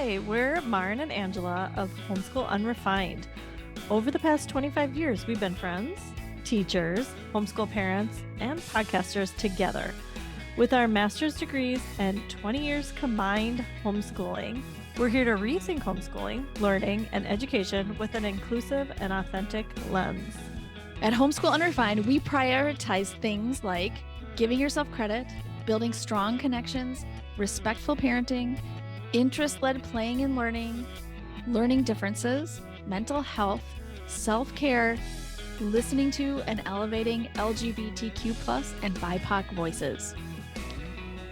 Hi, we're Maren and Angela of Homeschool Unrefined. Over the past 25 years, we've been friends, teachers, homeschool parents, and podcasters together. With our master's degrees and 20 years combined homeschooling, we're here to rethink homeschooling, learning, and education with an inclusive and authentic lens. At Homeschool Unrefined, we prioritize things like giving yourself credit, building strong connections, respectful parenting, interest-led playing and learning, learning differences, mental health, self-care, listening to and elevating LGBTQ+ and BIPOC voices.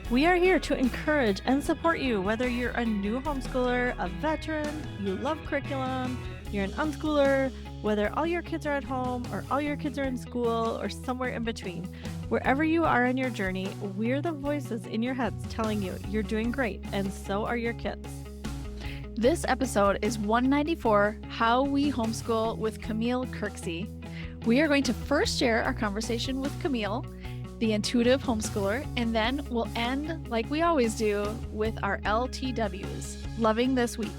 We are here to encourage and support you, whether you're a new homeschooler, a veteran, you love curriculum, you're an unschooler, whether all your kids are at home or all your kids are in school or somewhere in between. Wherever you are in your journey, we're the voices in your heads telling you you're doing great, and so are your kids. This episode is 194, How We Homeschool with Camille Kirksey. We are going to first share our conversation with Camille, the Intuitive Homeschooler, and then we'll end, like we always do, with our LTWs, Loving This Week.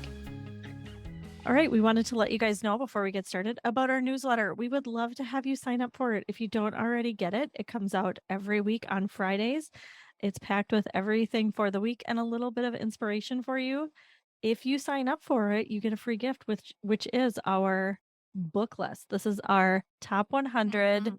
All right, we wanted to let you guys know before we get started about our newsletter. We would love to have you sign up for it. If you don't already get it, it comes out every week on Fridays. It's packed with everything for the week and a little bit of inspiration for you. If you sign up for it, you get a free gift, which is our book list. This is our top 100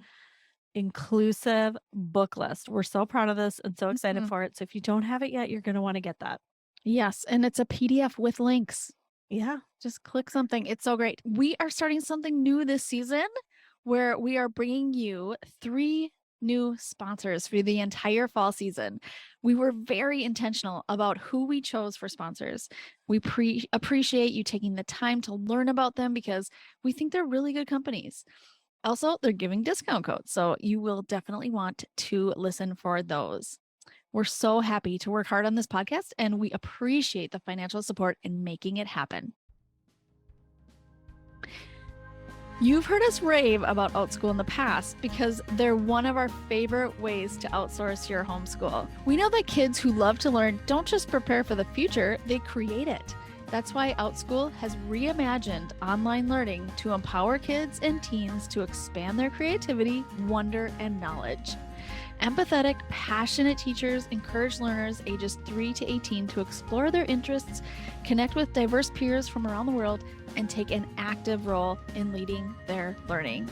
inclusive book list. We're so proud of this and so excited for it. So if you don't have it yet, you're going to want to get that. Yes, and it's a PDF with links. Yeah. Just click something. It's so great. We are starting something new this season where we are bringing you 3 new sponsors for the entire fall season. We were very intentional about who we chose for sponsors. We appreciate you taking the time to learn about them because we think they're really good companies. Also, they're giving discount codes, so you will definitely want to listen for those. We're so happy to work hard on this podcast, and we appreciate the financial support in making it happen. You've heard us rave about OutSchool in the past because they're one of our favorite ways to outsource your homeschool. We know that kids who love to learn don't just prepare for the future, they create it. That's why OutSchool has reimagined online learning to empower kids and teens to expand their creativity, wonder, and knowledge. Empathetic, passionate teachers encourage learners ages 3 to 18 to explore their interests, connect with diverse peers from around the world, and take an active role in leading their learning.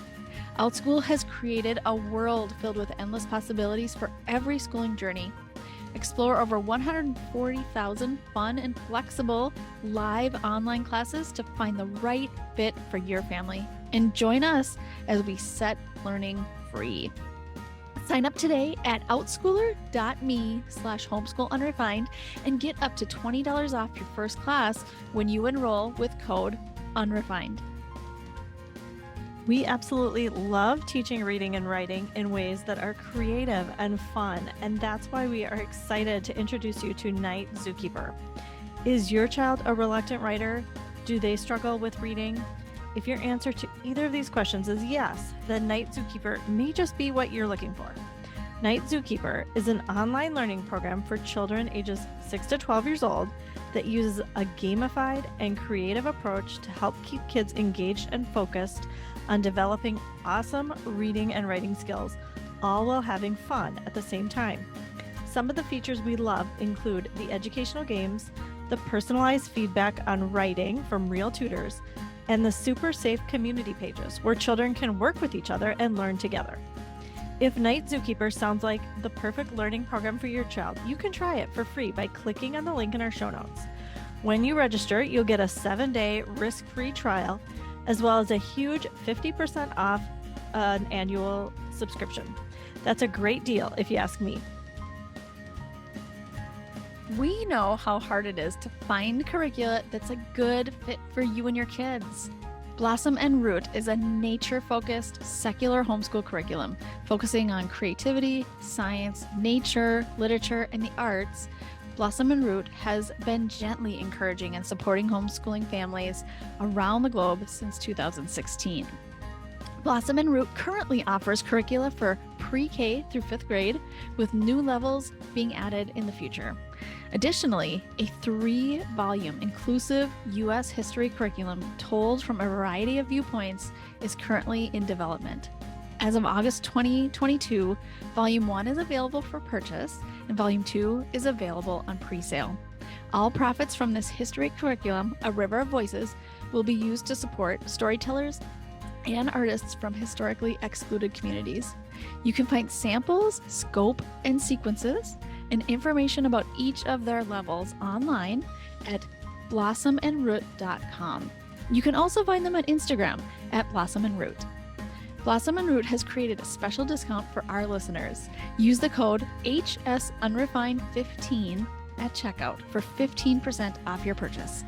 OutSchool has created a world filled with endless possibilities for every schooling journey. Explore over 140,000 fun and flexible live online classes to find the right fit for your family. And join us as we set learning free. Sign up today at outschooler.me/homeschoolunrefined and get up to $20 off your first class when you enroll with code UNREFINED. We absolutely love teaching reading and writing in ways that are creative and fun, and that's why we are excited to introduce you to Night Zookeeper. Is your child a reluctant writer? Do they struggle with reading? If your answer to either of these questions is yes, then Night Zookeeper may just be what you're looking for. Night Zookeeper is an online learning program for children ages 6 to 12 years old that uses a gamified and creative approach to help keep kids engaged and focused on developing awesome reading and writing skills, all while having fun at the same time. Some of the features we love include the educational games, the personalized feedback on writing from real tutors, and the super safe community pages where children can work with each other and learn together. If Night Zookeeper sounds like the perfect learning program for your child, you can try it for free by clicking on the link in our show notes. When you register, you'll get a 7-day risk-free trial, as well as a huge 50% off an annual subscription. That's a great deal if you ask me. We know how hard it is to find curricula that's a good fit for you and your kids. Blossom and Root is a nature-focused, secular homeschool curriculum focusing on creativity, science, nature, literature, and the arts. Blossom and Root has been gently encouraging and supporting homeschooling families around the globe since 2016. Blossom and Root currently offers curricula for pre-K through 5th grade, with new levels being added in the future. Additionally, a 3-volume inclusive U.S. history curriculum told from a variety of viewpoints is currently in development. As of August 2022, Volume 1 is available for purchase, and Volume 2 is available on pre-sale. All profits from this history curriculum, A River of Voices, will be used to support storytellers and artists from historically excluded communities. You can find samples, scope, and sequences, and information about each of their levels online at blossomandroot.com. You can also find them at Instagram at blossomandroot. Blossom and Root has created a special discount for our listeners. Use the code HSUnrefined15 at checkout for 15% off your purchase.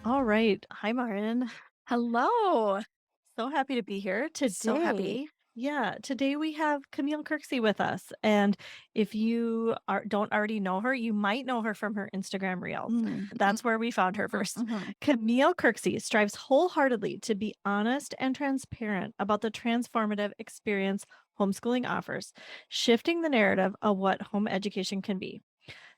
All right. Hi, Marin. Hello. So happy to be here today. So happy. Yeah, today we have Camille Kirksey with us. And if you don't already know her, you might know her from her Instagram reels. That's where we found her first. Camille Kirksey strives wholeheartedly to be honest and transparent about the transformative experience homeschooling offers, shifting the narrative of what home education can be.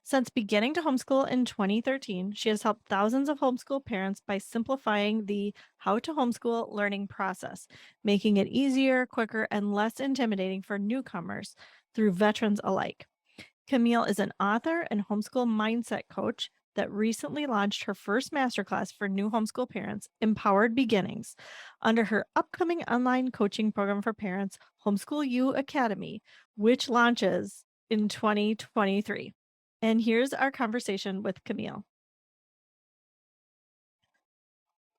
Since beginning to homeschool in 2013, she has helped thousands of homeschool parents by simplifying the how to homeschool learning process, making it easier, quicker, and less intimidating for newcomers through veterans alike. Camille is an author and homeschool mindset coach that recently launched her first masterclass for new homeschool parents, Empowered Beginnings, under her upcoming online coaching program for parents, Homeschool U Academy, which launches in 2023. And here's our conversation with Camille.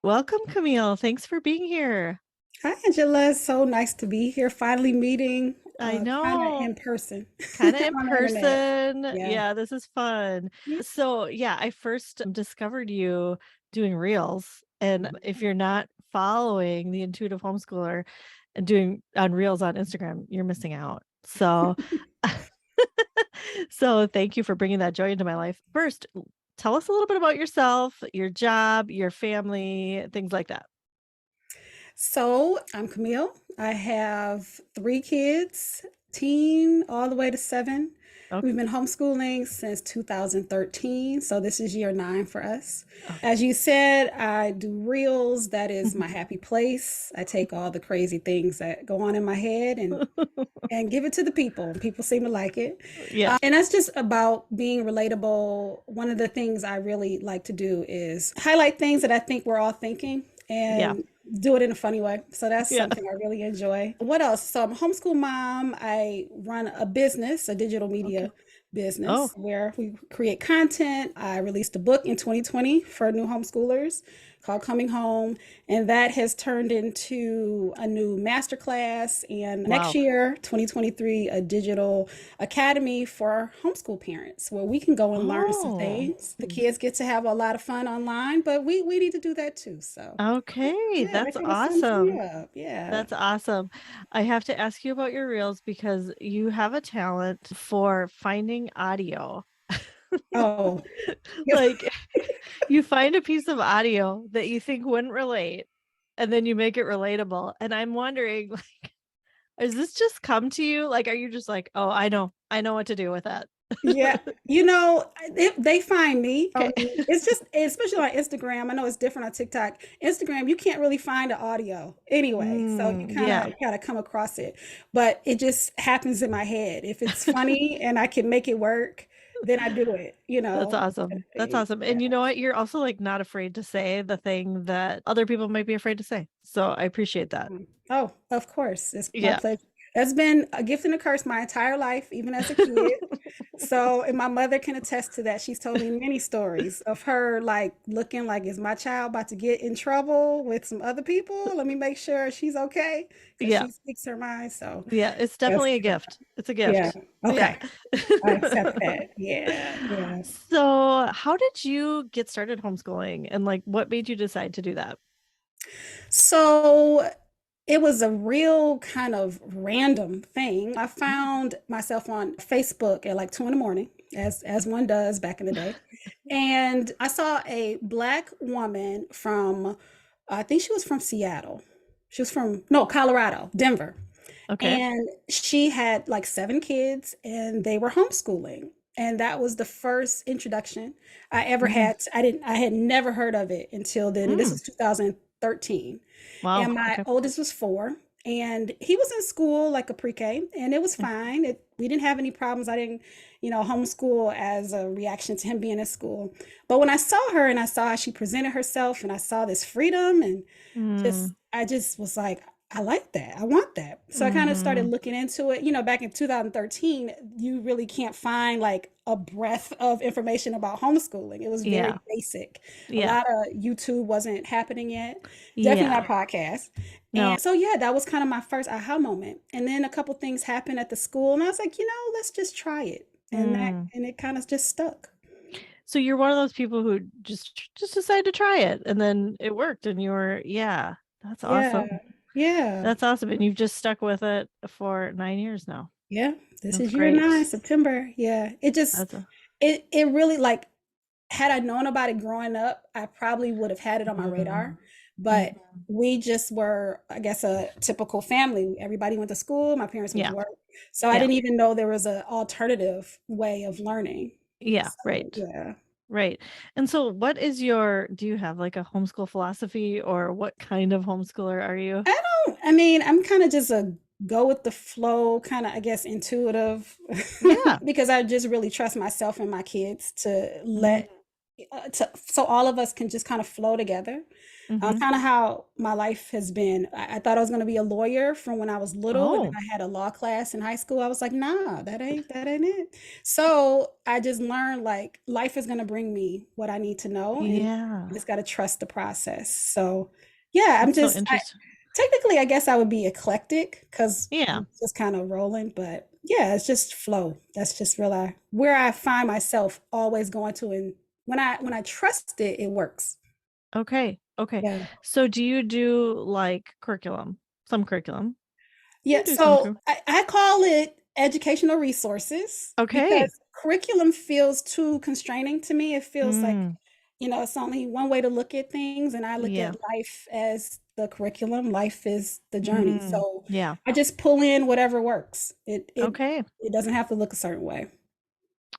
Welcome, Camille. Thanks for being here. Hi, Angela. So nice to be here. Finally meeting. I know. Kind of in person. Kind of in On the person. internet. Yeah, this is fun. Yeah. So, yeah, I first discovered you doing reels. And if you're not following the Intuitive Homeschooler and doing on reels on Instagram, you're missing out. So, so thank you for bringing that joy into my life. First, tell us a little bit about yourself, your job, your family, things like that. So I'm Camille. I have 3 kids, teen all the way to 7. Okay. We've been homeschooling since 2013. So this is year 9 for us. As you said, I do reels. That is my happy place. I take all the crazy things that go on in my head and give it to the people. People seem to like it. Yeah. And that's just about being relatable. One of the things I really like to do is highlight things that I think we're all thinking and do it in a funny way. So that's something I really enjoy. What else? So I'm a homeschool mom. I run a business, a digital media business where we create content. I released a book in 2020 for new homeschoolers called Coming Home, and that has turned into a new masterclass, and next year, 2023, a digital academy for homeschool parents where we can go and learn some things. The kids get to have a lot of fun online, but we need to do that too. So that's awesome. Yeah, that's awesome. I have to ask you about your reels because you have a talent for finding audio. Like you find a piece of audio that you think wouldn't relate, and then you make it relatable. And I'm wondering, like, does this just come to you? Like, are you just like, oh, I know what to do with that? Yeah, they find me. It's just, especially on Instagram. I know it's different on TikTok. Instagram, you can't really find the audio anyway, so you kind of come across it. But it just happens in my head. If it's funny and I can make it work, then I do it. That's awesome. That's awesome. And you know what? You're also like not afraid to say the thing that other people might be afraid to say. So I appreciate that. Oh, of course. It's my pleasure. That's been a gift and a curse my entire life, even as a kid. So, and my mother can attest to that. She's told me many stories of her like looking like, is my child about to get in trouble with some other people? Let me make sure she's okay. She speaks her mind. So it's definitely a gift. It's a gift. Yeah. Okay. I accept that. Yeah. So how did you get started homeschooling, and like what made you decide to do that? So it was a real kind of random thing. I found myself on Facebook at like 2 a.m, as one does back in the day. And I saw a Black woman from, I think she was from Seattle. She was from, Colorado, Denver. Okay. And she had like 7 kids and they were homeschooling. And that was the first introduction I ever Mhm. had. I had never heard of it until then. And this was 2013. Wow. And my Okay. oldest was 4, and he was in school like a pre-K, and it was Yeah. fine. We didn't have any problems. I didn't, homeschool as a reaction to him being in school. But when I saw her and I saw how she presented herself and I saw this freedom and Mm. I just was like, I like that. I want that. So I kind of started Mhm. looking into it. Back in 2013, you really can't find like a breadth of information about homeschooling. It was very Yeah. basic. A Yeah. lot of YouTube wasn't happening yet. Definitely Yeah. not podcasts. No. And so yeah, that was kind of my first aha moment. And then a couple things happened at the school and I was like, let's just try it. Mm. And it kind of just stuck. So you're one of those people who just decided to try it and then it worked and yeah, that's Yeah. awesome. Yeah. That's awesome. And you've just stuck with it for 9 years now. Yeah. This That's is year great. 9, September. Yeah. That's a It really, like, had I known about it growing up, I probably would have had it on my mm, radar. But mhm. we just were, I guess, a typical family. Everybody went to school. My parents went to Yeah. work. So I Yeah. didn't even know there was an alternative way of learning. Yeah. So Right. yeah. Right. And so do you have like a homeschool philosophy or what kind of homeschooler are you? I mean, I'm kind of just a go with the flow, kind of, I guess, intuitive, Yeah. because I just really trust myself and my kids to Mm-hmm. so all of us can just kind of flow together. Mm-hmm. Kind of how my life has been. I thought I was going to be a lawyer from when I was little, and then Oh, I had a law class in high school. I was like, nah, that ain't it. So I just learned like life is going to bring me what I need to know, and I yeah. just got to trust the process. So yeah, That's so interesting. technically, I guess I would be eclectic because Yeah. I'm just kind of rolling, but yeah, it's just flow. That's just really where I find myself always going to, and when I trust it, it works. Okay. Okay. Yeah. So do you do like curriculum? Some curriculum? You Yeah, do some so curriculum. I call it educational resources Okay. because curriculum feels too constraining to me. It feels like, Mm, it's only one way to look at things, and I look yeah. at life as the curriculum. Life is the journey. Mm, So yeah. I just pull in whatever works. Okay. It doesn't have to look a certain way.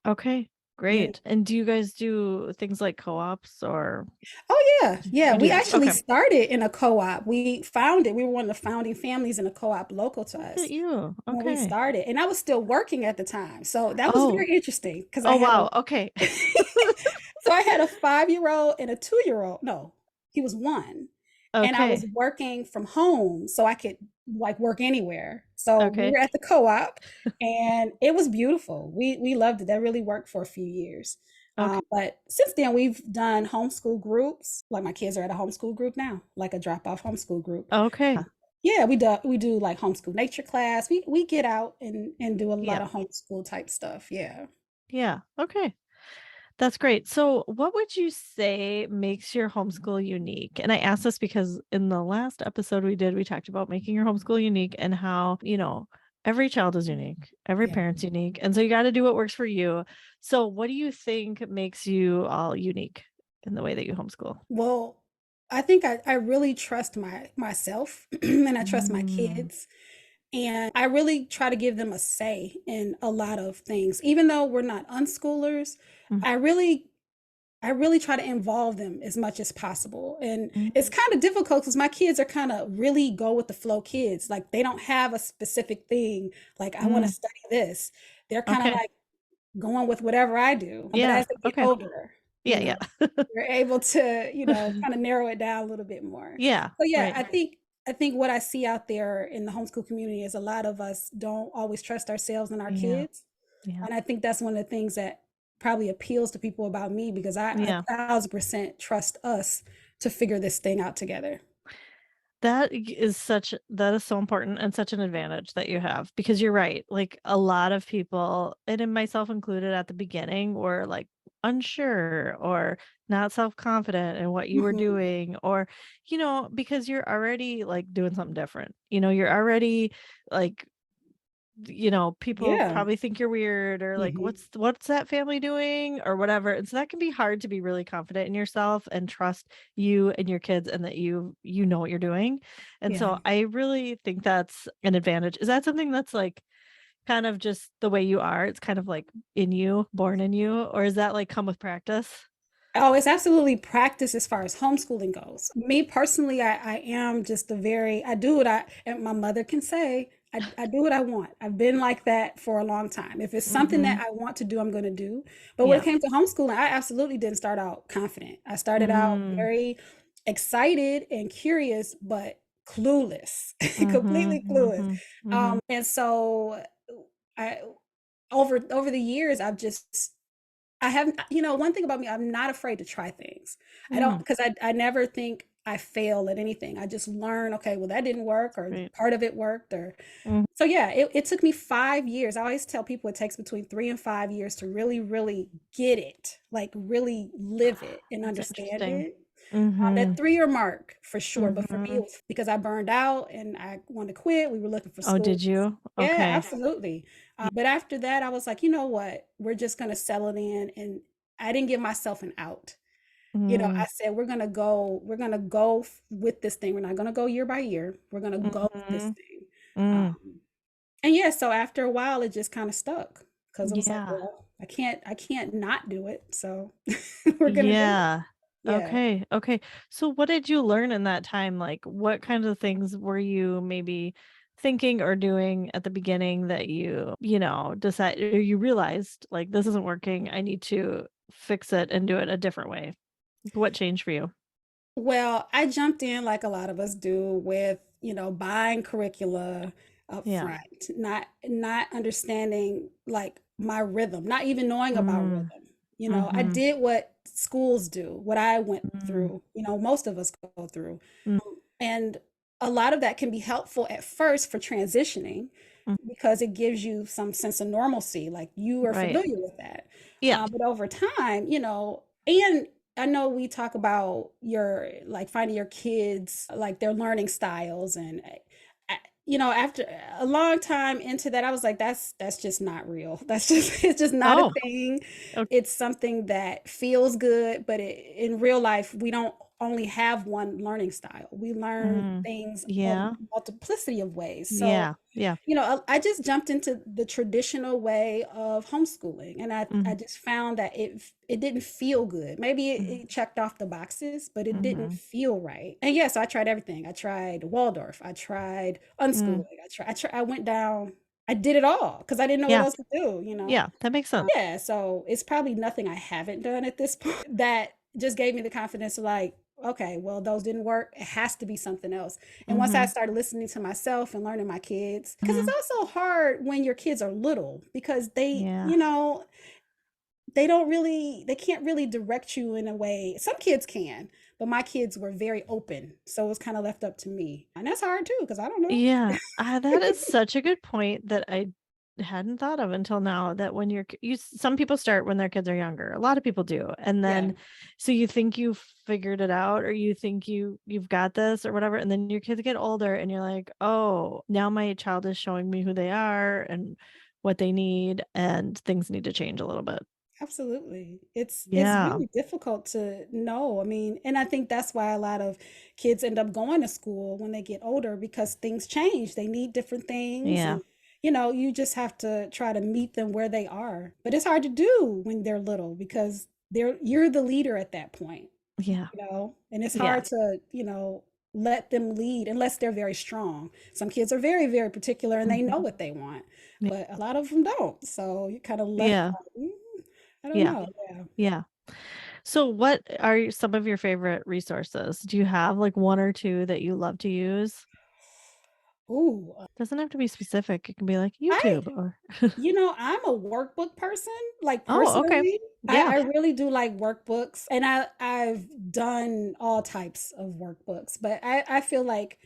Okay. Yeah. Great. And do you guys do things like co-ops or Oh yeah, yeah. you We do? actually Okay. started in a co-op. We founded. We were one of the founding families in a co-op local to Look at us you. when we Okay. started, and I was still working at the time. So that was Oh. very interesting because I Oh had a wow. Okay. so I had a 5-year-old and a 2-year-old. No, he was 1. And I was Okay. working from home so I could like work anywhere. So we Okay. were at the co-op and it was beautiful. We loved it. That really worked for a few years. Okay. But since then we've done homeschool groups. Like my kids are at a homeschool group now, like a drop-off homeschool group. Okay. Yeah, we do like homeschool nature class. We get out and do a lot Yeah. of homeschool type stuff. Yeah. Yeah. Okay. That's great. So, what would you say makes your homeschool unique? And I asked this because in the last episode we talked about making your homeschool unique and how, every child is unique, every Yeah. parent's unique. And so you got to do what works for you. So, what do you think makes you all unique in the way that you homeschool? Well, I think I really trust myself and I trust my Mm, kids. And I really try to give them a say in a lot of things. Even though we're not unschoolers, mm, I really I really try to involve them as much as possible. And it's mm, kind of difficult because my kids are kind of really go with the flow kids. Like they don't have a specific thing, like I want to mm. study this. They're kind of Okay. like going with whatever I do. But Yeah. as they get Okay. older, Yeah. Yeah. we're able to, kind of narrow it down a little bit more. Yeah. So yeah, Right. I think what I see out there in the homeschool community is a lot of us don't always trust ourselves and our Yeah. kids. Yeah. And I think that's one of the things that probably appeals to people about me because I Yeah. 1000% trust us to figure this thing out together. That is so important and such an advantage that you have because you're right. Like a lot of people, and in myself included at the beginning, were like unsure or not self-confident in what you were Mhm. doing, or, because you're already like doing something different. You're already like people Yeah. probably think you're weird or like, Mhm. what's that family doing or whatever. And so that can be hard to be really confident in yourself and trust you and your kids and that you know what you're doing. And Yeah. so I really think that's an advantage. Is that something that's like kind of just the way you are? It's kind of like in you, born in you, or is that like come with practice? Oh, it's absolutely practice as far as homeschooling goes. Me personally, I am just a very, I do what I, and my mother can say, I do what I want. I've been like that for a long time. If it's something that Mhm. I want to do, I'm going to do. But when it Yeah. came to homeschooling, I absolutely didn't start out confident. I started out Mm. very excited and curious, but clueless, Mhm. completely clueless. Mhm. Mhm. And so I, over the years, I haven't, one thing about me, I'm not afraid to try things. I don't, Mm. because I never think I fail at anything. I just learn, okay, well, that didn't work, or Right. part of it worked, or Mhm. so yeah, it took me 5 years. I always tell people it takes between 3 and 5 years to really, really get it, like really live it and That's understand interesting. it. That Mhm. 3 year mark for sure. But for me, it Mhm. was because I burned out and I wanted to quit. We were looking for Oh, school. did you? Yeah, Okay. absolutely. Yeah. But after that, I was like, you know what? We're just going to settle it in. And I didn't give myself an out. I Mm. said, we're going to with this thing. We're not going to go year by year. We're going to go with this Mhm. thing. Mm. And yeah, so after a while, it just kind of stuck because it was like, Yeah. well, I can't not do it. So we're going to do it. Yeah. Yeah. Okay. Okay. So what did you learn in that time? Like what kinds of things were you maybe thinking or doing at the beginning that decided or you realized like this isn't working. I need to fix it and do it a different way. What changed for you? Well, I jumped in like a lot of us do with, buying curricula up Yeah. front, not understanding like my rhythm, not even knowing about Mm. rhythm. I Mhm. did what schools do, what I went Mm. through, most of us go through. Mm. And a lot of that can be helpful at first for transitioning Mm. because it gives you some sense of normalcy, like you are Right. familiar with that. Yeah. But over time, and I know we talk about your like finding your kids like their learning styles and after a long time into that I was like that's just not real. That's just it's just not a Oh, thing. okay. It's something that feels good, but in real life we don't only have one learning style. We learn Mm. things a Yeah. multiplicity of ways. So Yeah. Yeah. I just jumped into the traditional way of homeschooling, and I Mhm. just found that it didn't feel good. Maybe Mhm. it checked off the boxes, but it didn't Mhm. feel right. And yes, I tried everything. I tried Waldorf. I tried Mm. unschooling. I went down. I did it all because I didn't know what Yeah. else to do. Yeah. That makes sense. Yeah, so it's probably nothing I haven't done at this point that just gave me the confidence to like, okay, well, those didn't work. It has to be something else. And once I Mhm. started listening to myself and learning my kids, because it's Mhm. also hard when your kids are little because Yeah. they can't really direct you in a way. Some kids can, but my kids were very open. So it was kind of left up to me. And that's hard too, because I don't know. Yeah. That is such a good point that I hadn't thought of until now that when some people start when their kids are younger. A lot of people do. And Yeah, then so you think you've figured it out or you think you've got this or whatever and then your kids get older and you're like, "Oh, now my child is showing me who they are and what they need and things need to change a little bit." absolutely. It's Yeah. really difficult to know. I mean, and I think that's why a lot of kids end up going to school when they get older because things change. They need different things Yeah. and you just have to try to meet them where they are. But it's hard to do when they're little because you're the leader at that point, Yeah. and it's Yeah. hard to, let them lead unless they're very strong. Some kids are very, very particular and they know Mhm. what they want, Yeah. but a lot of them don't. So you're kind of left Yeah. like, I don't Yeah. know. Yeah. Yeah. So what are some of your favorite resources? Do you have like one or two that you love to use? Ooh, Doesn't have to be specific. It can be like I, YouTube or I'm a workbook person, like Oh, okay. personally. Yeah. I really do like workbooks, and I've done all types of workbooks, but I feel like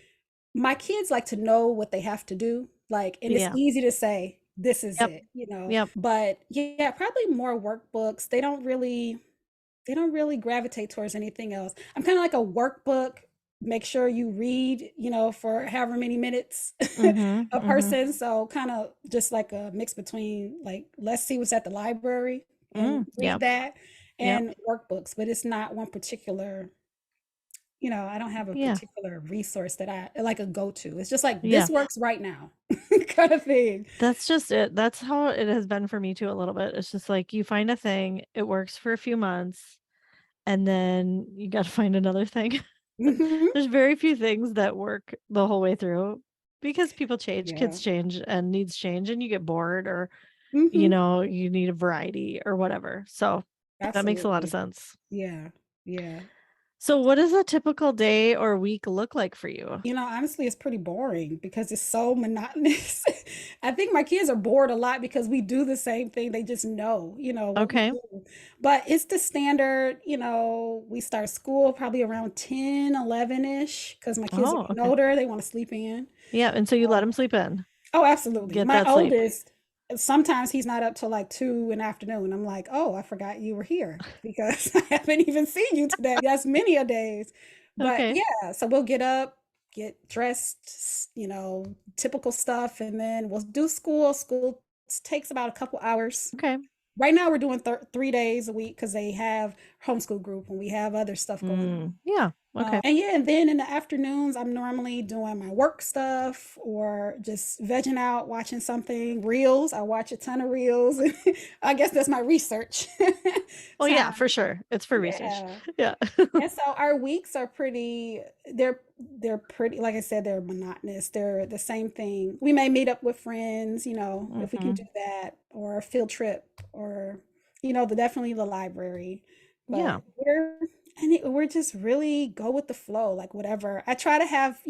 my kids like to know what they have to do, like, and it's Yeah. easy to say, this is Yep. it. Yep. But yeah, probably more workbooks. They don't really gravitate towards anything else. I'm kind of like a workbook. Make sure you read, for however many minutes Mhm. a Mhm. person. So kind of just like a mix between like let's see what's at the library and Yeah. read that Yep. and workbooks, but it's not one particular, I don't have a Yeah. particular resource that I like a go-to. It's just like Yeah. this works right now kind of thing. That's just it. That's how it has been for me too a little bit. It's just like you find a thing, it works for a few months, and then you got to find another thing. Hmm. There's very few things that work the whole way through because people change, Yeah. kids change, and needs change, and you get bored or, Hmm. you need a variety or whatever. So that makes a lot of Absolutely. sense. Yeah. Yeah. So what does a typical day or week look like for you? Honestly, it's pretty boring because it's so monotonous. I think my kids are bored a lot because we do the same thing. They just know, what we Okay. do. But it's the standard, we start school probably around 10, 11-ish because my kids are Oh, getting okay. older. They want to sleep in. Yeah, and so you let them sleep in. Oh, absolutely. Get My that sleep. oldest, sometimes he's not up till like 2 in the afternoon. I'm like, oh, I forgot you were here because I haven't even seen you today. That's many a days. But Okay. yeah, so we'll get up, get dressed, typical stuff, and then we'll do school. School takes about a couple hours. Okay. Right now, we're doing 3 days a week because they have homeschool group and we have other stuff going on. Yeah. Okay. And yeah, and then in the afternoons, I'm normally doing my work stuff or just vegging out, watching something, reels. I watch a ton of reels. I guess that's my research Oh yeah, time. for sure. It's for research. Yeah. Yeah. And so our weeks are they're pretty, like I said, they're monotonous. They're the same thing. We may meet up with friends, if we can Hmm. do that, or a field trip, or, definitely the library. Yeah. But we're just really go with the flow, like whatever. I try to have,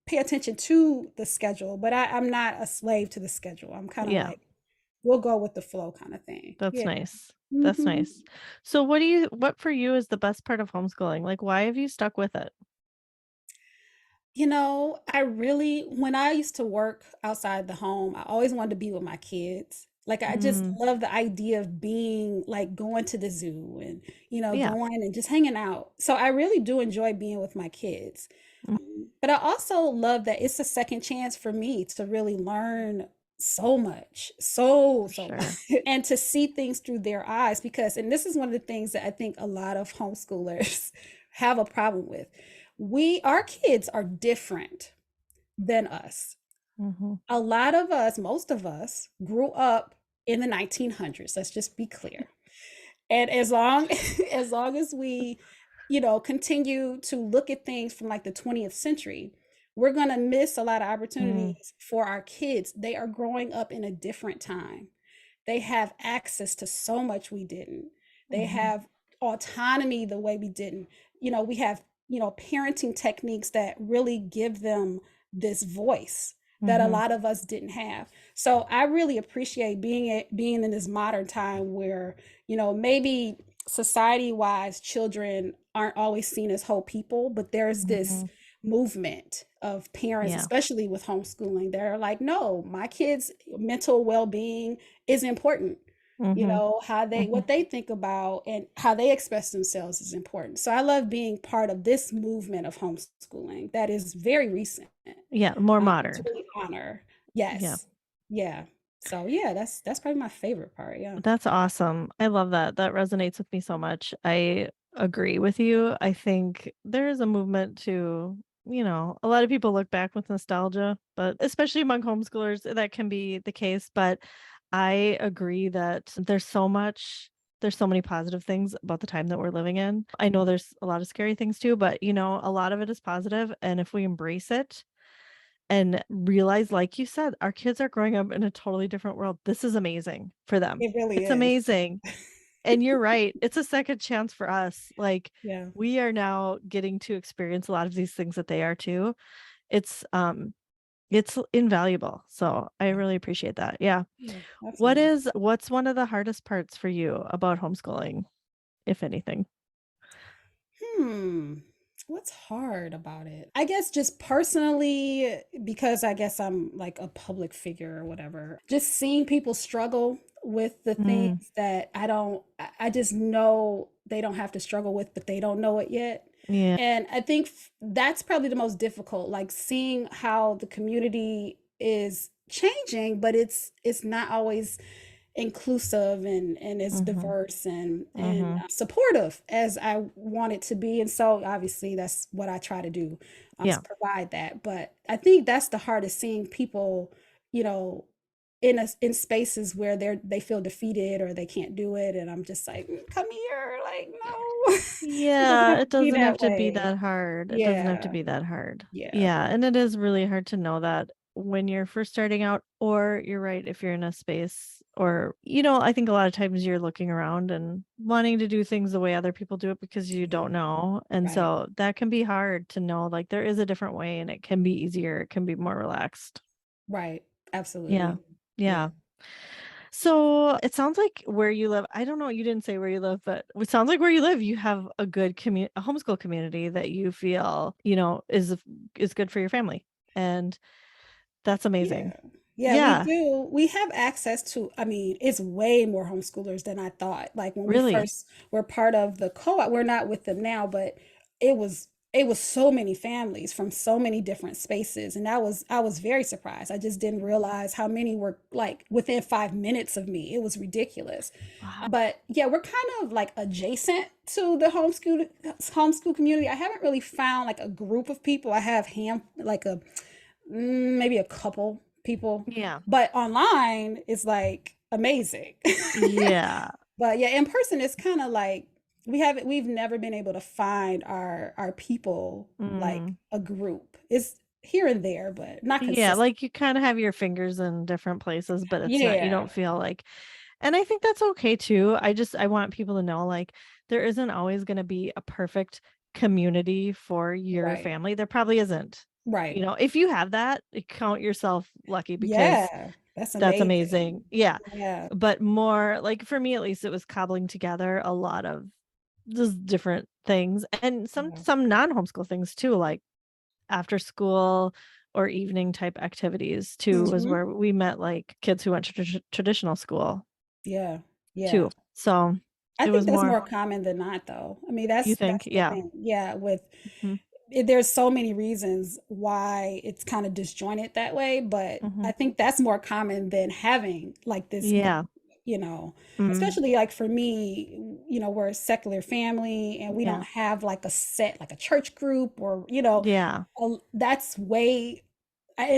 pay attention to the schedule, but I'm not a slave to the schedule. I'm kind of Yeah. like, we'll go with the flow kind of thing. That's Yeah. nice. That's Hmm. nice. So what for you is the best part of homeschooling? Like why have you stuck with it? When I used to work outside the home, I always wanted to be with my kids. Like, I just Mm, love the idea of being like going to the zoo and, yeah. going and just hanging out. So I really do enjoy being with my kids. Mm, But I also love that it's a second chance for me to really learn so much, for so much, sure. and to see things through their eyes. And this is one of the things that I think a lot of homeschoolers have a problem with. Our kids are different than us. Hmm. A lot of us, most of us, grew up in the 1900s. Let's just be clear. And as long as long as we, continue to look at things from like the 20th century, we're going to miss a lot of Mm, opportunities for our kids. They are growing up in a different time. They have access to so much we didn't. They hmm. have autonomy the way we didn't. We have, parenting techniques that really give them this voice that a Hmm. lot of us didn't have. So I really appreciate being in this modern time where, maybe society wise, children aren't always seen as whole people, but there's this Hmm. movement of parents, Yeah. especially with homeschooling, that are like, no, my kids' mental well-being is important. Hmm. How they Hmm. what they think about and how they express themselves is important. So I love being part of this movement of homeschooling that is very recent, Yeah. More to modern. really honor. Yeah. Yes. Yeah. So yeah, that's probably my favorite part. Yeah. That's awesome. I love that. That resonates with me so much. I agree with you. I think there is a movement to, a lot of people look back with nostalgia, but especially among homeschoolers, that can be the case. But I agree that there's so many positive things about the time that we're living in. I know there's a lot of scary things too, but a lot of it is positive, and if we embrace it and realize, like you said, our kids are growing up in a totally different world. This is amazing for them. It really It's is. amazing. And you're right. It's a second chance for us. Like Yeah. we are now getting to experience a lot of these things that they are too. It's it's invaluable. So I really appreciate that. Yeah. Yeah, absolutely. What's one of the hardest parts for you about homeschooling, if anything? Hmm. What's hard about it? I guess just personally, because I guess I'm like a public figure or whatever, just seeing people struggle with the things Mm, that I just know they don't have to struggle with, but they don't know it yet. yeah. And I think that's probably the most difficult, like seeing how the community is changing, but it's not always inclusive and as Mm-hmm. diverse and Mm-hmm. supportive as I want it to be. And so obviously that's what I try to do, to Yeah. provide that. But I think that's the hardest, seeing people, you know, in spaces where they feel defeated or they can't do it, and I'm just like, come here, like no, it doesn't Yeah, have it to be doesn't have that to be way. that hard. It doesn't have to Yeah, be that hard. yeah, Yeah, and it is really hard to know that when you're first starting out, or you're right, if you're in a space, or, I think a lot of times you're looking around and wanting to do things the way other people do it because you yeah, don't know. And right, so that can be hard to know, like there is a different way and it can be easier, it can be more relaxed. right, Yeah. absolutely, yeah. Yeah. So it sounds like where you live, I don't know, you didn't say where you live, but it sounds like where you live, you have a good a homeschool community that you feel, is good for your family. And that's amazing. Yeah. Yeah, we Yeah, do. We have access to, I mean, it's way more homeschoolers than I thought. Like when we really. first were part of the co-op, we're not with them now, but it was it was so many families from so many different spaces. And I was very surprised. I just didn't realize how many were like within 5 minutes of me. It was ridiculous. Wow. But yeah, we're kind of like adjacent to the homeschool community. I haven't really found like a group of people. I have like a maybe a couple people, Yeah. but online it's like amazing. Yeah. But yeah, in person it's kind of like we've never been able to find our people, like Mm. a group. It's here and there, but not Yeah, consistent. like you kind of have your fingers in different places, but it's not, you Yeah, don't feel like, and I think that's okay too. I want people to know, like, there isn't always going to be a perfect community for your right, family. There probably isn't. right. If you have that, count yourself lucky, because Yeah, that's that's amazing. amazing. Yeah. Yeah, But more like, for me at least, it was cobbling together a lot of just different things, and some yeah. some non-homeschool things too, like after school or evening type activities too, was Hmm. where we met like kids who went to traditional school Yeah, yeah. too. So I it think was that's more, more common than not, though. I mean, you think? that's the Yeah. thing. Yeah, with Hmm. there's so many reasons why it's kind of disjointed that way, but Hmm. I think that's more common than having like this group, Yeah. you know, Mm. especially like for me, we're a secular family and we don't Yeah. have like a set, like a church group or, Yeah. that's way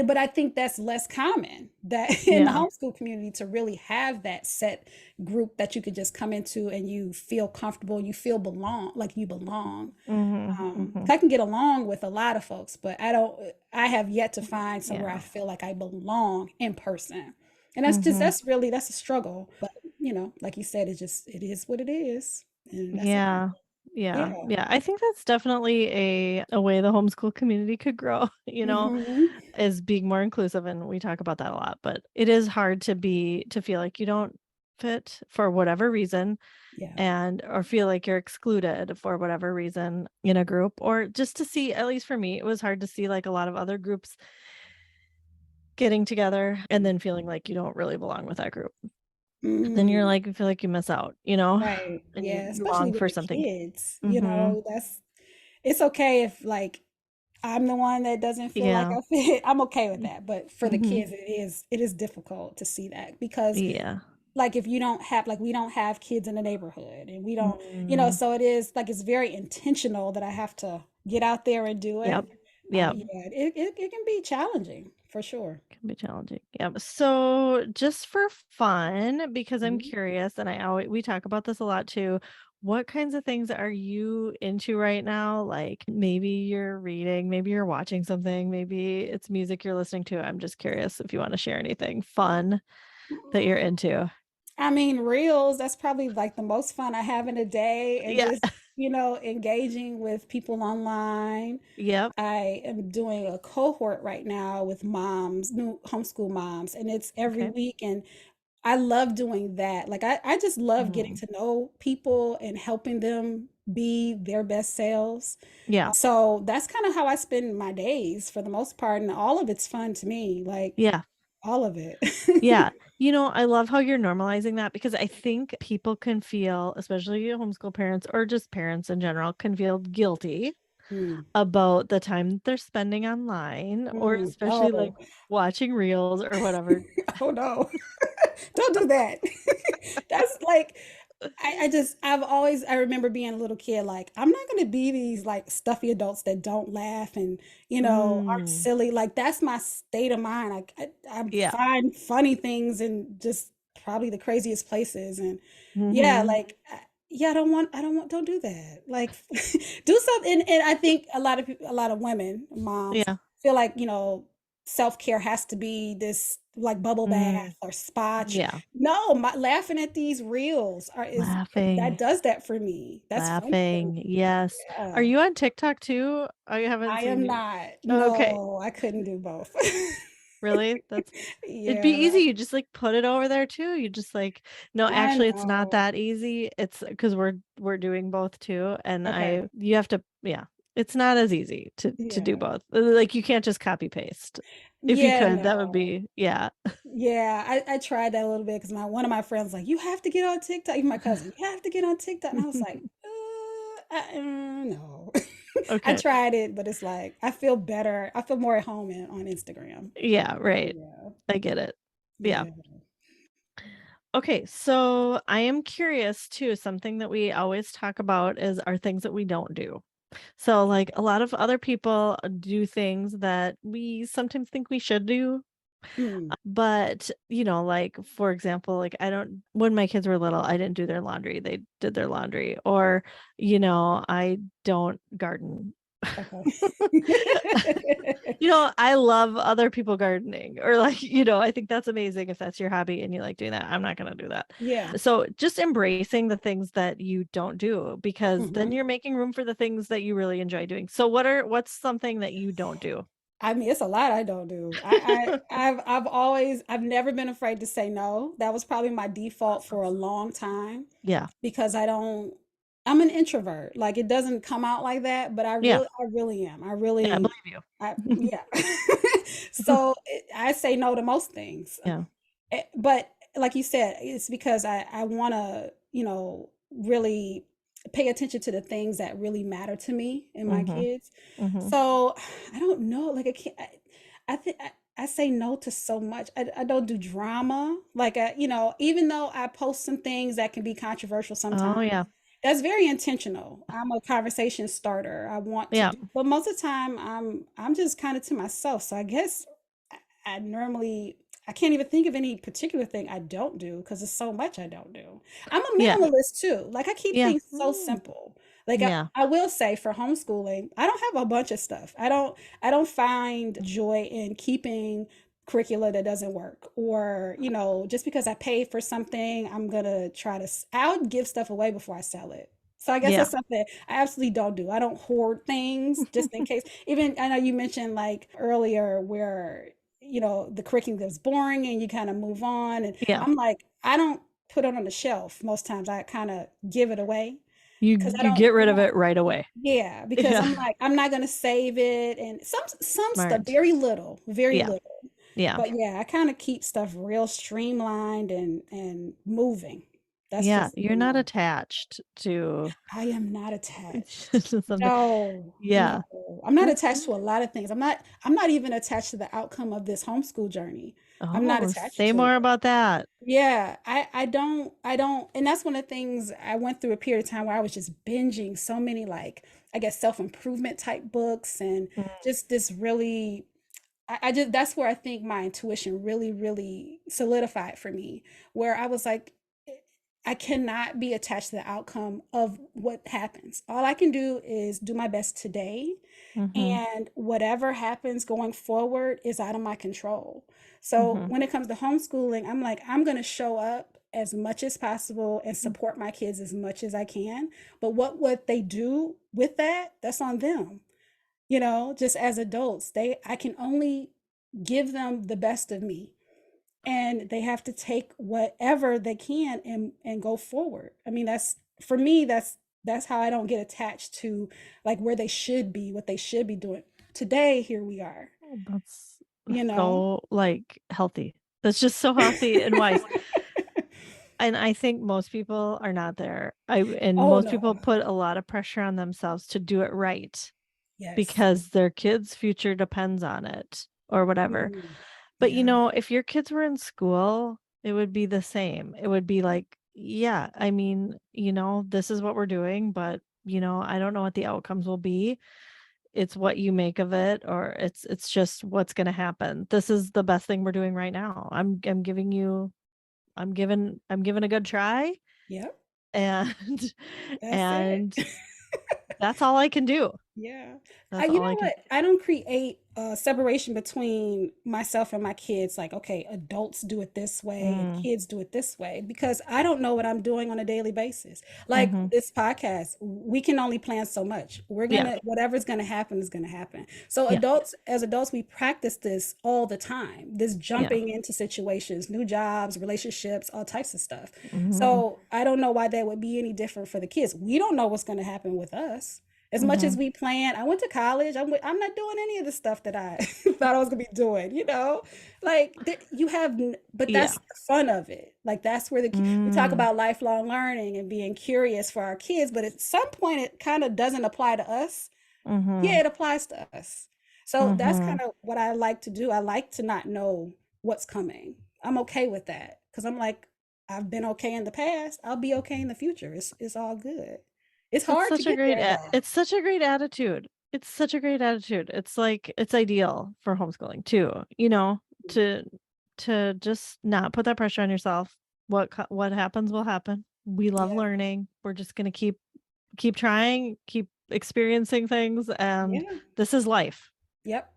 but I think that's less common that in the Yeah. homeschool community to really have that set group that you could just come into and you feel comfortable, you feel like you belong. Hmm. Hmm. I can get along with a lot of folks, but I have yet to find somewhere I Yeah. feel like I belong in person. And Hmm. that's a struggle. But, like you said, it is what it is. And that's okay. Yeah. Yeah. Yeah. Yeah. I think that's definitely a way the homeschool community could grow, Hmm. is being more inclusive. And we talk about that a lot, but it is hard to feel like you don't fit for whatever reason, Yeah. and or feel like you're excluded for whatever reason in a group, or just to see, at least for me, it was hard to see like a lot of other groups getting together and then feeling like you don't really belong with that group. Then you're Mm. like, you feel like you miss out, Right. and you Yeah. Especially long with for the something. kids, Hmm. it's okay if like I'm the one that doesn't feel like Yeah. I fit. I'm okay with that. But for the Hmm. kids, it is difficult to see that because Yeah. like if you don't have like we don't have kids in the neighborhood and we don't, Mm. so it is like it's very intentional that I have to get out there and do it. Yep. Yep. Yeah, it can be challenging for sure. Can be challenging. Yep. So just for fun, because I'm Mhm. curious, and we talk about this a lot too. What kinds of things are you into right now? Like maybe you're reading, maybe you're watching something, maybe it's music you're listening to. I'm just curious if you want to share anything fun that you're into. I mean, reels, that's probably like the most fun I have in a day and Yeah. just, engaging with people online. Yep. I am doing a cohort right now with moms, new homeschool moms, and it's every Okay. week. And I love doing that. Like, I just love getting Mm. to know people and helping them be their best selves. Yeah. So that's kind of how I spend my days for the most part. And all of it's fun to me, like Yeah. all of it. Yeah. I love how you're normalizing that, because I think people can feel, especially homeschool parents or just parents in general, can feel guilty Mm, about the time that they're spending online, or mm. especially like Oh, watching reels or whatever. oh no. Don't do that. That's like, I remember being a little kid, like, I'm not going to be these like stuffy adults that don't laugh and, aren't Mm, silly. Like, that's my state of mind. I yeah. find funny things in just probably the craziest places. And yeah, Hmm. like, yeah, don't do that. Like, do something. And I think a lot of people, a lot of women, moms Yeah. feel like, self-care has to be this like bubble Mm, bath or spa. yeah. No, my laughing at these reels that Laughing. does that for me. That's fun for me. Laughing. Yes. Are Yeah. you on TikTok too? I haven't I seen am you. not. Okay. No, I couldn't do both. Really? It'd be Yeah, easy. You just like put it over there too. You just like, no, I actually it's not know. that easy. It's because we're doing both too. And Okay. you have to, yeah, it's not as easy to do Yeah. both. Like you can't just copy paste. If you Yeah, could, that would no. be, yeah. Yeah, I tried that a little bit because my one of my friends like, you have to get on TikTok. Even my cousin, you have to get on TikTok. And I was like, no. I Okay. tried it, but it's like I feel better. I feel more at home on Instagram. Yeah, right. Yeah. I get it. Yeah. Yeah. Okay, so I am curious too. Something that we always talk about is our things that we don't do. So, like a lot of other people do things that we sometimes think we should do. Mm. But, like for example, like when my kids were little, I didn't do their laundry. They did their laundry. Or, I don't garden. Okay. I love other people gardening or like, I think that's amazing if that's your hobby and you like doing that. I'm not going to do that. Yeah. So just embracing the things that you don't do because then Mhm. you're making room for the things that you really enjoy doing. So what's something that you don't do? I mean, it's a lot I don't do. I've never been afraid to say no. That was probably my default for a long time Yeah. because I'm an introvert. Like it doesn't come out like that, but Yeah. I really am. Yeah, I believe you. Yeah. So I say no to most things. Yeah. But like you said, it's because I want to, really pay attention to the things that really matter to me and my Mhm. kids. Mhm. So I don't know, like I can't. I think I say no to so much. I don't do drama. Like even though I post some things that can be controversial Oh sometimes, yeah. that's very intentional. I'm a conversation starter. I want to Yeah. do, but most of the time I'm just kind of to myself. So I guess I normally I can't even think of any particular thing I don't do because there's so much I don't do. I'm a Yeah. minimalist too. Like I keep Yeah. things so simple. Like Yeah. I will say for homeschooling, I don't have a bunch of stuff. I don't find joy in keeping curricula that doesn't work or just because I paid for something I'm gonna I'll give stuff away before I sell it. So I guess Yeah. that's something I absolutely don't do. I don't hoard things just in case. Even I know you mentioned like earlier where the curriculum is boring and you kind of move on. And Yeah. I'm like, I don't put it on the shelf. Most times I kind of give it away because You get I rid of don't, it right away. yeah, because Yeah. I'm like, I'm not going to save it. And some stuff, Smart. very Yeah. little. Yeah. But yeah, I kind of keep stuff real streamlined and moving. That's Yeah. just, You're not attached to I am not attached. something. No, no. Yeah. I'm not That's attached to a good. lot of things. I'm not even attached to the outcome of this homeschool journey. I'm not Oh, attached say to more it. about that. Yeah, I don't, and that's one of the things I went through a period of time where I was just binging so many like I guess self-improvement type books and Mm. just this really I just that's where I think my intuition really, really solidified for me, where I was like, I cannot be attached to the outcome of what happens. All I can do is do my best today, Mhm. and whatever happens going forward is out of my control. So Mhm. when it comes to homeschooling, I'm like, I'm going to show up as much as possible and support my kids as much as I can. But what they do with that, that's on them. Just as adults, I can only give them the best of me, and they have to take whatever they can and go forward. I mean, that's for me, that's how I don't get attached to like where they should be, what they should be doing. Today, here we are, That's you know. so like healthy. That's just so healthy and wise. And I think most people are not there. And Oh most no. people put a lot of pressure on themselves to do it right Yes. because their kids' future depends on it or whatever. Mhm. But Yeah. if your kids were in school, It would be the same. It would be like, yeah, I mean, this is what we're doing, but I don't know what the outcomes will be. It's what you make of it, or it's just what's going to happen. This is the best thing we're doing right now. I'm giving a good try, Yep. and That's and it. that's all I can do. Yeah. That's You all know I can. what? I don't create a separation between myself and my kids. Like, okay, adults do it this way and Mm, kids do it this way because I don't know what I'm doing on a daily basis. Like mm-hmm. this podcast, we can only plan so much. Yeah. Whatever's gonna happen is gonna happen. So Yeah. as adults, we practice this all the time. This Yeah. jumping into situations, new jobs, relationships, all types of stuff. Mm-hmm. So I don't know why that would be any different for the kids. We don't know what's gonna happen with us. As much Mm-hmm. as we plan, I went to college. I'm not doing any of the stuff that I thought I was gonna be doing. Like you have, but Yeah. that's the fun of it. Like that's where we talk Mm, about lifelong learning and being curious for our kids, but at some point it kind of doesn't apply to us. mm-hmm. Yeah, it applies to us. So that's Mm-hmm. kind of what I like to do. I like to not know what's coming. I'm okay with that because I'm like, I've been okay in the past. I'll be okay in the future. It's all good. It's That's hard to such a get great there though. it's such a great attitude. It's such a great attitude. It's like it's ideal for homeschooling too, to just not put that pressure on yourself. What happens will happen. We love Yeah. learning. We're just going to keep trying, keep experiencing things, and Yeah. this is life. Yep.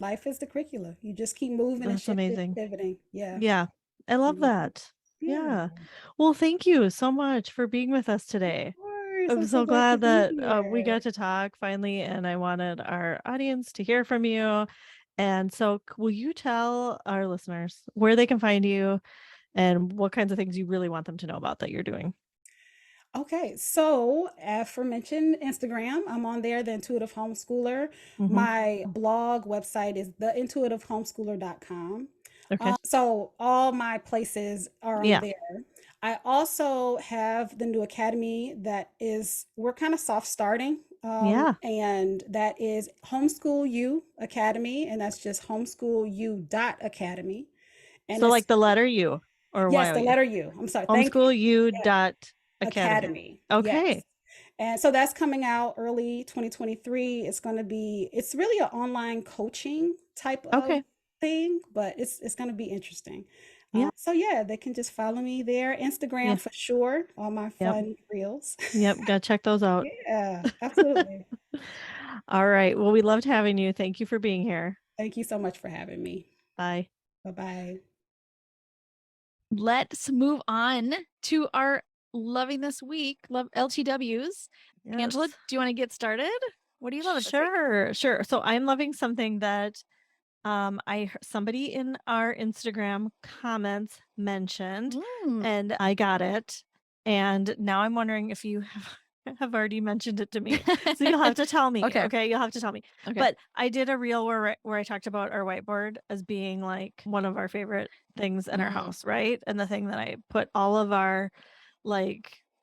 Life is the curricula. You just keep moving and That's shifting and amazing. pivoting. Yeah. Yeah. I love Mhm. that. Yeah. Yeah. Well, thank you so much for being with us Of today. course. I'm I'm so so glad to glad be that we got here. to talk finally, and I wanted our audience to hear from you. And so, will you tell our listeners where they can find you and what kinds of things you really want them to know about that you're doing? Okay, so aforementioned Instagram, I'm on there, the Intuitive Homeschooler. Mm-hmm. My blog website is theintuitivehomeschooler.com. Okay. So all my places are on Yeah. there. I also have the new academy we're kind of soft starting. Yeah. And that is Homeschool U Academy, and that's just homeschoolu.academy. And So, like it's, the letter U or yes, the YOU? letter U. I'm sorry. Thank you. Homeschool U Yeah. dot academy. Academy. Yes. Okay. And so that's coming out early 2023. It's really an online coaching type of Okay. thing, but it's going to be interesting. Yeah. So yeah, they can just follow me there. Instagram Yeah. for sure. All my Yep. fun reels. Yep. Gotta check those out. Yeah, absolutely. All right. Well, we loved having you. Thank you for being here. Thank you so much for having me. Bye. Bye-bye. Let's move on to our Loving This Week, love LTWs. Angela, Yes. do you want to get started? What do you love this week? Sure. So I'm loving something that somebody in our Instagram comments mentioned, and I got it. And now I'm wondering if you have already mentioned it to me. So you'll have to tell me. Okay. You'll have to tell me. Okay. But I did a reel where I talked about our whiteboard as being like one of our favorite things in our house, right? And the thing that I put all of our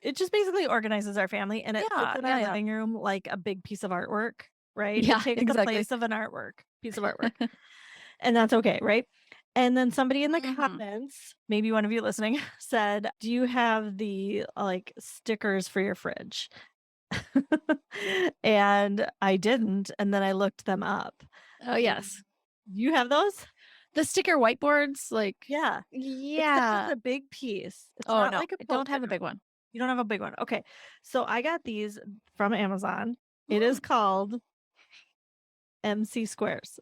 it just basically organizes our family, and it sits in our living room like a big piece of artwork, right? Yeah, It takes the exactly. place of an piece of artwork. And that's okay, right? And then somebody in the comments, maybe one of you listening, said, "Do you have the stickers for your fridge?" And I didn't, and then I looked them up. Oh, yes. You have those? The sticker whiteboards, Yeah. yeah. It's a big piece. It's Oh, not no, like a I don't have the Post-it big one. You don't have a big one. Okay. So I got these from Amazon. It is called MC Squares.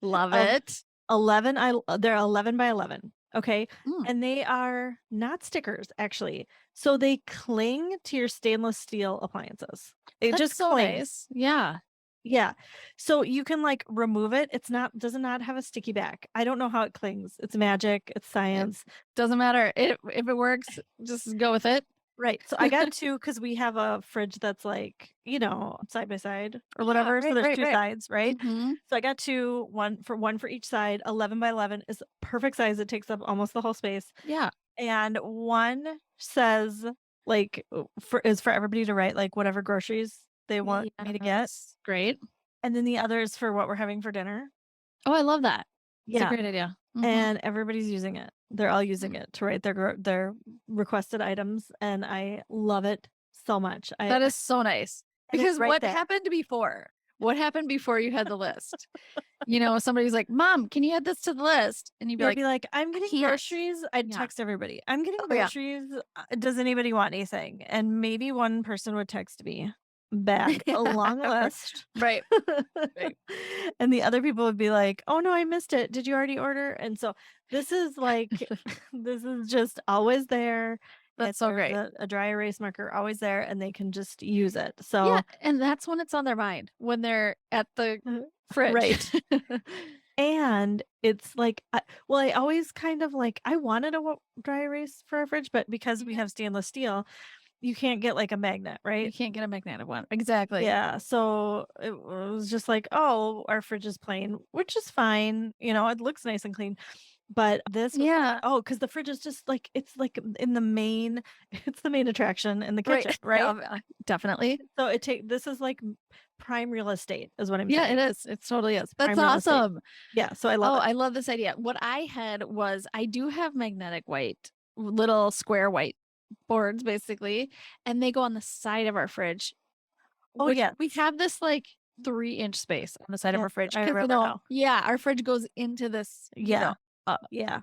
Love it. 11 they're 11 by 11. Okay. And they are not stickers, actually. So they cling to your stainless steel appliances. It That's just so clings. nice. Yeah. Yeah. So you can remove it. Does not have a sticky back. I don't know how it clings. It's magic. It's science. Doesn't matter. If it works, just go with it. Right. So I got two because we have a fridge that's side by side or whatever. Right, So there's two right. sides, right? Mhm. So I got two, one for each side. 11 by 11 is perfect size. It takes up almost the whole space. Yeah. And one says is for everybody to write whatever groceries they want me to get. Great. And then the other is for what we're having for dinner. Oh, I love that. It's a Yeah. great idea. and everybody's using it. They're all using it to write their requested items, and I love it so much. That is so nice. Because right what there. happened before? What happened before you had the list? Somebody's like, "Mom, can you add this to the list?" And you'd be like, I'm getting groceries. I'd text everybody. I'm getting groceries. Does anybody want anything? And maybe one person would text me back a long list. Right. And the other people would be like, "Oh no, I missed it. Did you already order?" And so this is this is just always there. That's so great. A dry erase marker always there, and they can just use it. So yeah, and that's when it's on their mind, when they're at the fridge. Right. And it's like, I always kind of I wanted a dry erase for our fridge, but because we have stainless steel, you can't get a magnet, right? You can't get a magnetic one. Exactly. Yeah. So it was just oh, our fridge is plain, which is fine. It looks nice and clean. But this, because the fridge is just it's in the main, it's the main attraction in the kitchen, right? Definitely. So this is prime real estate, is what I'm saying. Yeah, it is. It totally is. That's awesome. Yeah. So I love it. I love this idea. What I had was, I do have magnetic white, little square white boards, basically, and they go on the side of our fridge. Oh, yeah. We have this 3-inch space on the side of our fridge. I remember now. Yeah, our fridge goes into this. Yeah.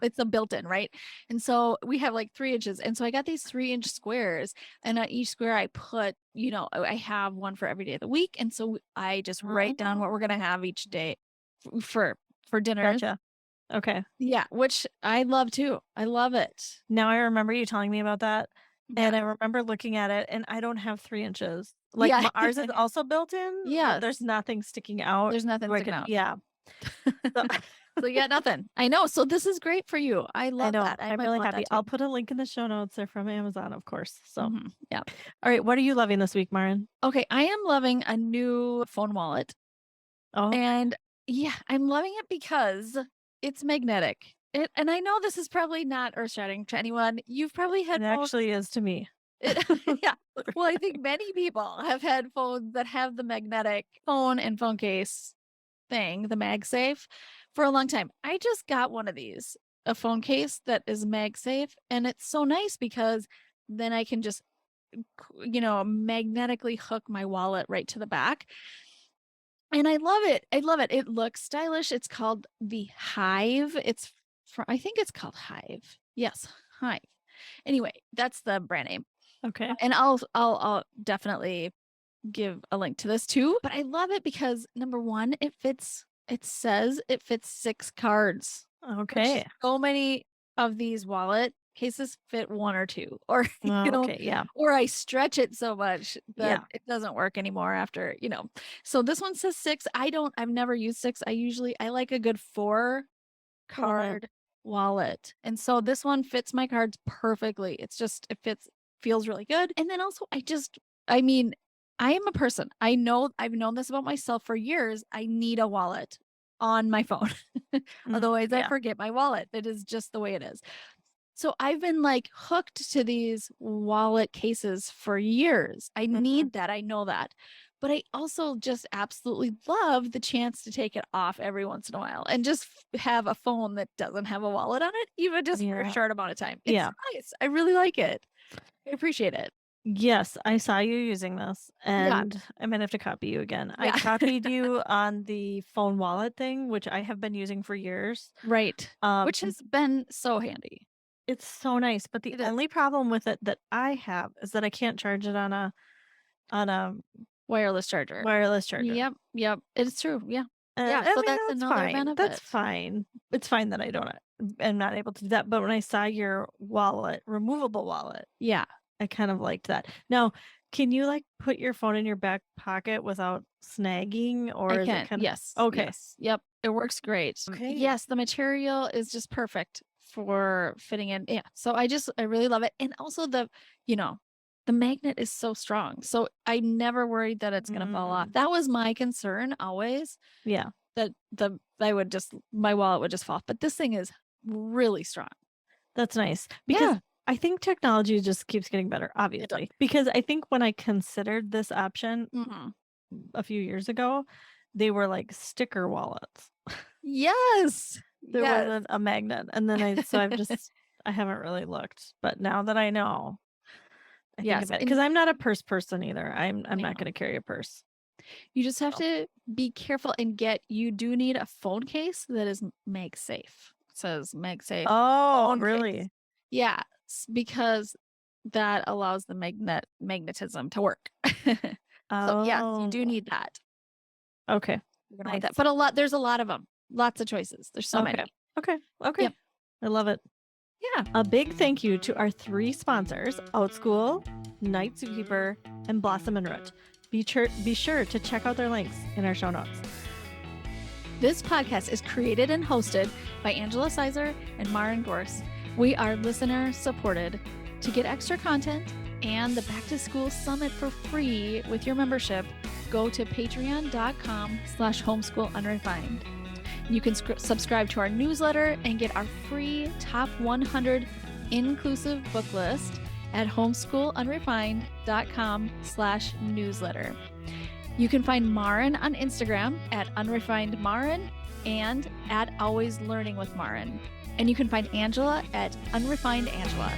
It's a built-in, right? And so we have 3 inches. And so I got these 3-inch squares, and on each square I put, I have one for every day of the week. And so I just write down what we're going to have each day for dinner. Gotcha. Okay. Yeah, which I love too. I love it. Now I remember you telling me about that. And I remember looking at it, and I don't have 3 inches. Ours is also built in. Yeah. There's nothing sticking out. There's nothing sticking out. Yeah. So you got nothing. I know. So this is great for you. I love that. I'm really happy. I'll put a link in the show notes. They're from Amazon, of course. So yeah. All right. What are you loving this week, Marin? Okay. I am loving a new phone wallet. Oh. And yeah, I'm loving it because it's magnetic. And I know this is probably not earth-shattering to anyone. You've probably had It actually is to me. Yeah. Well, I think many people have had phones that have the magnetic phone and phone case thing, the MagSafe, for a long time. I just got one of these, a phone case that is MagSafe, and it's so nice because then I can just, magnetically hook my wallet right to the back. And I love it. I love it. It looks stylish. It's called the Hive. I think it's called Hive. Yes, Hive. Anyway, that's the brand name. Okay. And I'll definitely give a link to this too. But I love it because, number one, it says it fits 6 cards. Okay. So many of these wallet cases fit 1 or 2, or okay, yeah. Or I stretch it so much that it doesn't work anymore after, So this one says 6. I've never used 6. I like a good 4 card wallet. And so this one fits my cards perfectly. It feels really good. And then also I am a person. I've known this about myself for years. I need a wallet on my phone. Otherwise I forget my wallet. It is just the way it is. So I've been hooked to these wallet cases for years. I need that. I know that. But I also just absolutely love the chance to take it off every once in a while and just have a phone that doesn't have a wallet on it, even just for a short amount of time. It's nice. I really like it. I appreciate it. Yes, I saw you using this, and I might have to copy you again. I copied you on the phone wallet thing, which I have been using for years. Right. Which has been so handy. It's so nice. But the only problem with it that I have is that I can't charge it on a wireless charger. Yep. It's true. Yeah. So that's another benefit. That's fine. It's fine that I'm not able to do that. But when I saw your wallet, removable wallet, I kind of liked that. Now, can you put your phone in your back pocket without snagging, or I is can. it kind of Yes. okay? Yes. Yep. It works great. Okay. Yes, the material is just perfect for fitting in. Yeah. So I really love it. And also the magnet is so strong. So I never worried that it's going to fall off. That was my concern always. Yeah. That my wallet would just fall off. But this thing is really strong. That's nice. Because I think technology just keeps getting better, obviously. Because I think when I considered this option a few years ago, they were sticker wallets. Yes. there wasn't a magnet. And then I haven't really looked, but now that I know, I think of it, because I'm not a purse person either. I'm not going to carry a purse. You just have to be careful and you do need a phone case that is MagSafe. It says MagSafe. Oh, really? Case. Yeah, because that allows the magnetism to work. So yes, you do need that. Okay. You're gonna want that. But there's a lot of them. Lots of choices. There's so many. Okay. Yep. I love it. Yeah. A big thank you to our 3 sponsors, OutSchool, Night Zookeeper, and Blossom and Root. Be sure to check out their links in our show notes. This podcast is created and hosted by Angela Sizer and Maren Gorse. We are listener supported. To get extra content and the Back to School Summit for free with your membership, go to patreon.com/homeschoolunrefined. You can subscribe to our newsletter and get our free top 100 inclusive book list at homeschoolunrefined.com/newsletter. You can find Maren on Instagram at unrefinedmaren and at always learning with Maren. And you can find Angela at unrefinedangela.